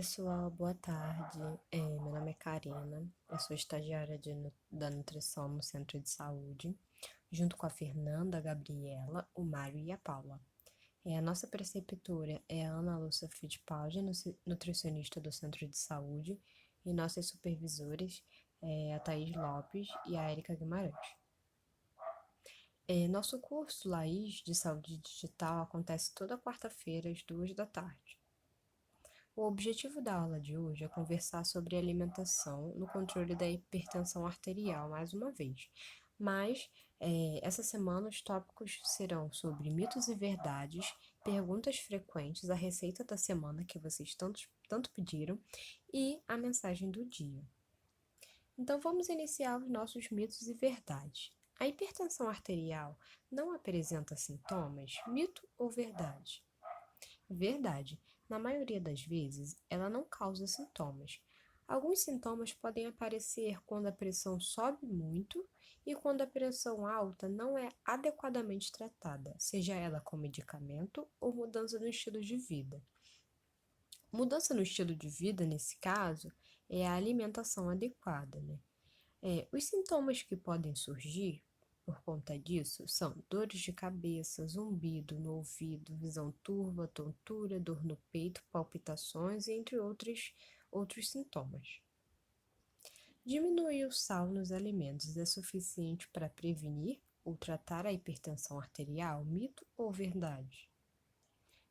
Pessoal, boa tarde. Meu nome é Karina, eu sou estagiária da nutrição no Centro de Saúde, junto com a Fernanda, a Gabriela, o Mário e a Paula. A nossa preceptora é a Ana Lúcia Fittipaldi, nutricionista do Centro de Saúde, e nossas supervisoras é a Thaís Lopes e a Érica Guimarães. Nosso curso Laís de Saúde Digital acontece toda quarta-feira às 2 da tarde. O objetivo da aula de hoje é conversar sobre alimentação no controle da hipertensão arterial, mais uma vez. Mas, essa semana os tópicos serão sobre mitos e verdades, perguntas frequentes, a receita da semana que vocês tanto pediram e a mensagem do dia. Então, vamos iniciar os nossos mitos e verdades. A hipertensão arterial não apresenta sintomas? Mito ou verdade? Verdade. Na maioria das vezes, ela não causa sintomas. Alguns sintomas podem aparecer quando a pressão sobe muito e quando a pressão alta não é adequadamente tratada, seja ela com medicamento ou mudança no estilo de vida. Mudança no estilo de vida, nesse caso, é a alimentação adequada, né? Os sintomas que podem surgir por conta disso são dores de cabeça, zumbido no ouvido, visão turva, tontura, dor no peito, palpitações, entre outros sintomas. Diminuir o sal nos alimentos é suficiente para prevenir ou tratar a hipertensão arterial? Mito ou verdade?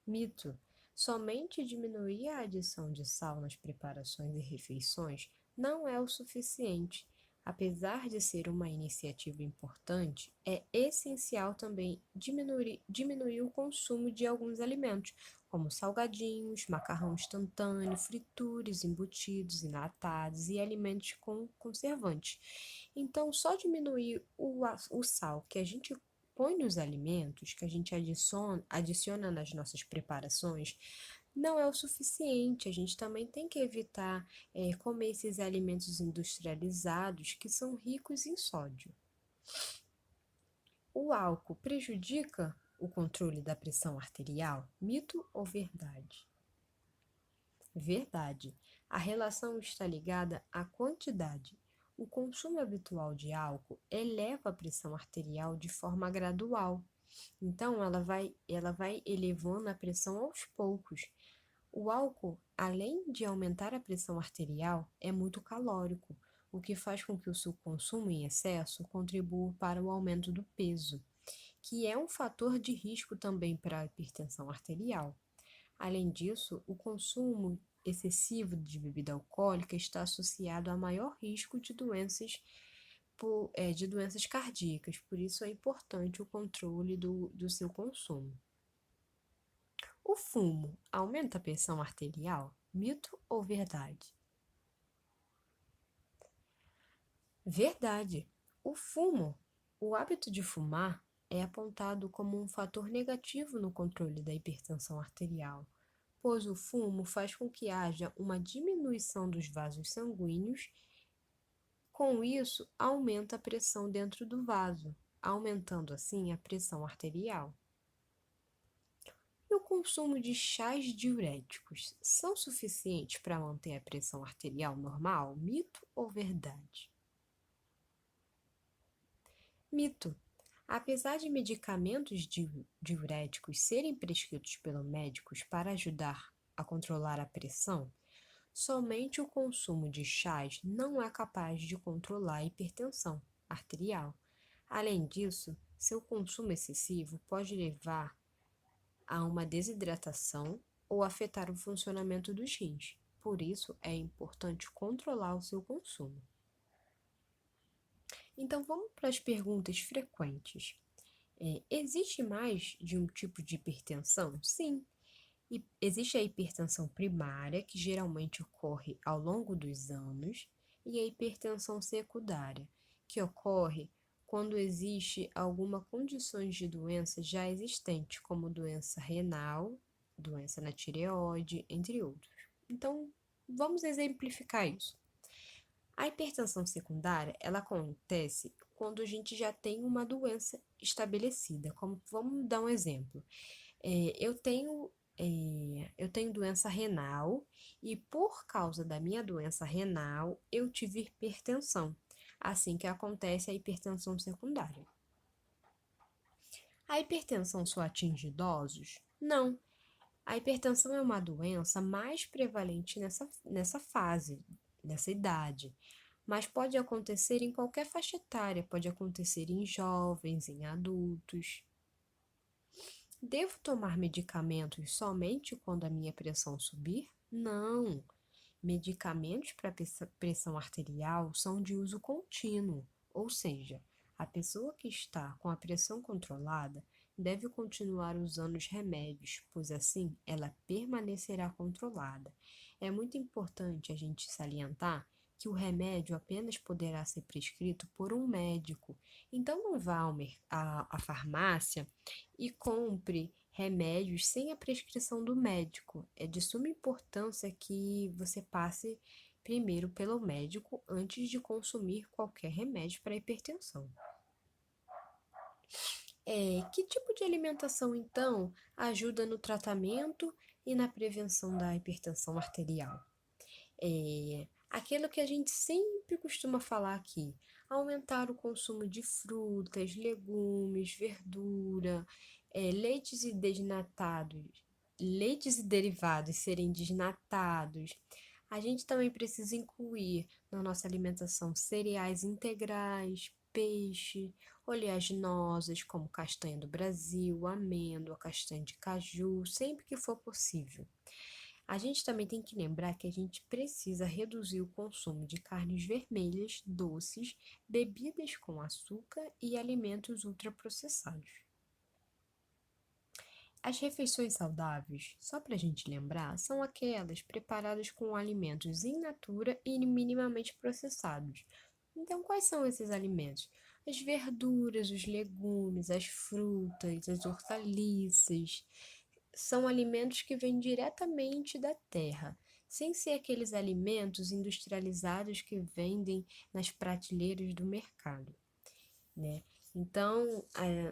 Mito. Somente diminuir a adição de sal nas preparações e refeições não é o suficiente. Apesar de ser uma iniciativa importante, é essencial também diminuir o consumo de alguns alimentos, como salgadinhos, macarrão instantâneo, frituras, embutidos, enlatados e alimentos com conservantes. Então, só diminuir o sal que a gente põe nos alimentos, que a gente adiciona nas nossas preparações, não é o suficiente. A gente também tem que evitar comer esses alimentos industrializados que são ricos em sódio. O álcool prejudica o controle da pressão arterial? Mito ou verdade? Verdade. A relação está ligada à quantidade. O consumo habitual de álcool eleva a pressão arterial de forma gradual. Então, ela vai elevando a pressão aos poucos. O álcool, além de aumentar a pressão arterial, é muito calórico, o que faz com que o seu consumo em excesso contribua para o aumento do peso, que é um fator de risco também para a hipertensão arterial. Além disso, o consumo excessivo de bebida alcoólica está associado a maior risco de doenças cardíacas, por isso é importante o controle do seu consumo. O fumo aumenta a pressão arterial? Mito ou verdade? Verdade. O hábito de fumar é apontado como um fator negativo no controle da hipertensão arterial, pois o fumo faz com que haja uma diminuição dos vasos sanguíneos. Com isso, aumenta a pressão dentro do vaso, aumentando assim a pressão arterial. E o consumo de chás diuréticos são suficientes para manter a pressão arterial normal? Mito ou verdade? Mito. Apesar de medicamentos diuréticos serem prescritos pelos médicos para ajudar a controlar a pressão, somente o consumo de chás não é capaz de controlar a hipertensão arterial. Além disso, seu consumo excessivo pode levar a uma desidratação ou afetar o funcionamento dos rins. Por isso, é importante controlar o seu consumo. Então, vamos para as perguntas frequentes. Existe mais de um tipo de hipertensão? Sim. Existe a hipertensão primária, que geralmente ocorre ao longo dos anos, e a hipertensão secundária, que ocorre quando existe alguma condições de doença já existente, como doença renal, doença na tireoide, entre outros. Então, vamos exemplificar isso. A hipertensão secundária, ela acontece quando a gente já tem uma doença estabelecida. Vamos dar um exemplo. Eu tenho eu tenho doença renal e por causa da minha doença renal eu tive hipertensão. Assim que acontece a hipertensão secundária. A hipertensão só atinge idosos? Não. A hipertensão é uma doença mais prevalente nessa fase, nessa idade, mas pode acontecer em qualquer faixa etária, pode acontecer em jovens, em adultos. Devo tomar medicamentos somente quando a minha pressão subir? Não. Medicamentos para pressão arterial são de uso contínuo, ou seja, a pessoa que está com a pressão controlada deve continuar usando os remédios, pois assim ela permanecerá controlada. É muito importante a gente salientar que o remédio apenas poderá ser prescrito por um médico. Então não vá à farmácia e compre remédios sem a prescrição do médico. É de suma importância que você passe primeiro pelo médico antes de consumir qualquer remédio para hipertensão. Que tipo de alimentação, então, ajuda no tratamento e na prevenção da hipertensão arterial? Aquilo que a gente sempre costuma falar aqui: aumentar o consumo de frutas, legumes, verdura, leites e derivados serem desnatados. A gente também precisa incluir na nossa alimentação cereais integrais, peixe, oleaginosas como castanha do Brasil, amêndoa, castanha de caju, sempre que for possível. A gente também tem que lembrar que a gente precisa reduzir o consumo de carnes vermelhas, doces, bebidas com açúcar e alimentos ultraprocessados. As refeições saudáveis, só para a gente lembrar, são aquelas preparadas com alimentos in natura e minimamente processados. Então, quais são esses alimentos? As verduras, os legumes, as frutas, as hortaliças. São alimentos que vêm diretamente da terra, sem ser aqueles alimentos industrializados que vendem nas prateleiras do mercado, né? Então,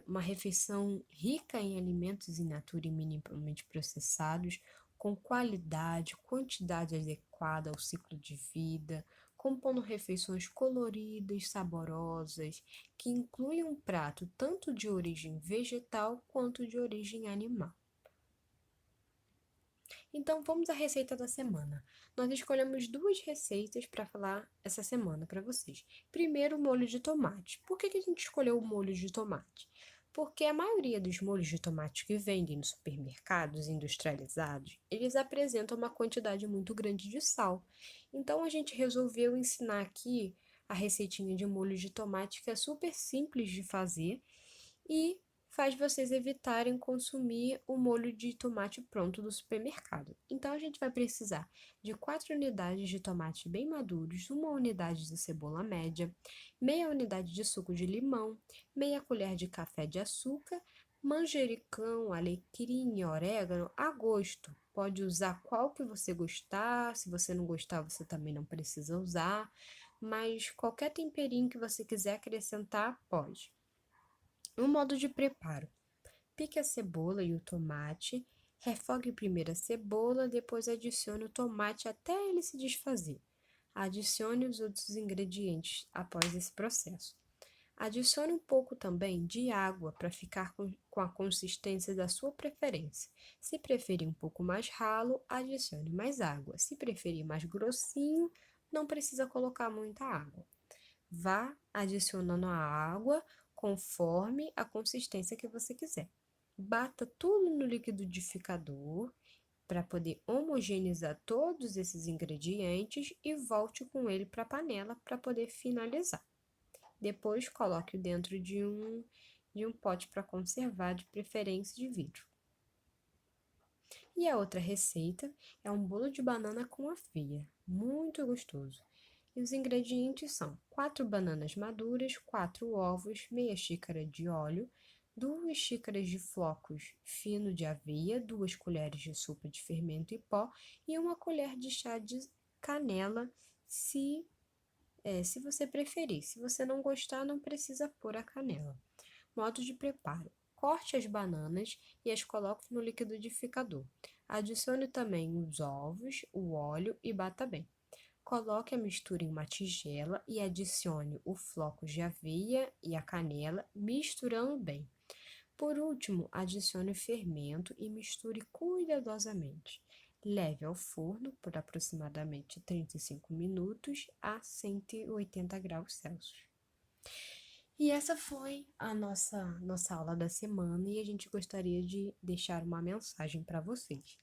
uma refeição rica em alimentos in natura e minimamente processados, com qualidade, quantidade adequada ao ciclo de vida, compondo refeições coloridas, saborosas, que incluem um prato tanto de origem vegetal quanto de origem animal. Então, vamos à receita da semana. Nós escolhemos duas receitas para falar essa semana para vocês. Primeiro, o molho de tomate. Por que a gente escolheu o molho de tomate? Porque a maioria dos molhos de tomate que vendem nos supermercados industrializados, eles apresentam uma quantidade muito grande de sal. Então, a gente resolveu ensinar aqui a receitinha de molho de tomate, que é super simples de fazer e faz vocês evitarem consumir o molho de tomate pronto do supermercado. Então, a gente vai precisar de 4 unidades de tomate bem maduros, uma unidade de cebola média, meia unidade de suco de limão, meia colher de café de açúcar, manjericão, alecrim e orégano a gosto. Pode usar qual que você gostar, se você não gostar, você também não precisa usar, mas qualquer temperinho que você quiser acrescentar, pode. O modo de preparo: pique a cebola e o tomate, refogue primeiro a cebola, depois adicione o tomate até ele se desfazer. Adicione os outros ingredientes após esse processo. Adicione um pouco também de água para ficar com a consistência da sua preferência. Se preferir um pouco mais ralo, adicione mais água. Se preferir mais grossinho, não precisa colocar muita água. Vá adicionando a água conforme a consistência que você quiser. Bata tudo no liquidificador para poder homogeneizar todos esses ingredientes e volte com ele para a panela para poder finalizar. Depois coloque dentro de um pote para conservar, de preferência de vidro. E a outra receita é um bolo de banana com aveia, muito gostoso. E os ingredientes são 4 bananas maduras, 4 ovos, meia xícara de óleo, 2 xícaras de flocos fino de aveia, 2 colheres de sopa de fermento em pó e 1 colher de chá de canela, se você preferir. Se você não gostar, não precisa pôr a canela. Modo de preparo: Corte as bananas e as coloque no liquidificador. Adicione também os ovos, o óleo e bata bem. Coloque a mistura em uma tigela e adicione o floco de aveia e a canela, misturando bem. Por último, adicione o fermento e misture cuidadosamente. Leve ao forno por aproximadamente 35 minutos a 180 graus Celsius. E essa foi a nossa aula da semana e a gente gostaria de deixar uma mensagem para vocês.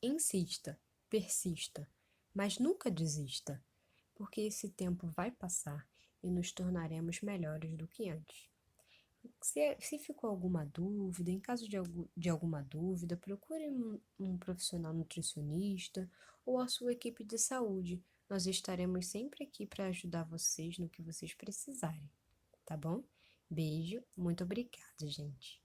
Insista, persista, mas nunca desista, porque esse tempo vai passar e nos tornaremos melhores do que antes. Se ficou alguma dúvida, em caso de alguma dúvida, procure um profissional nutricionista ou a sua equipe de saúde. Nós estaremos sempre aqui para ajudar vocês no que vocês precisarem, tá bom? Beijo, muito obrigada, gente.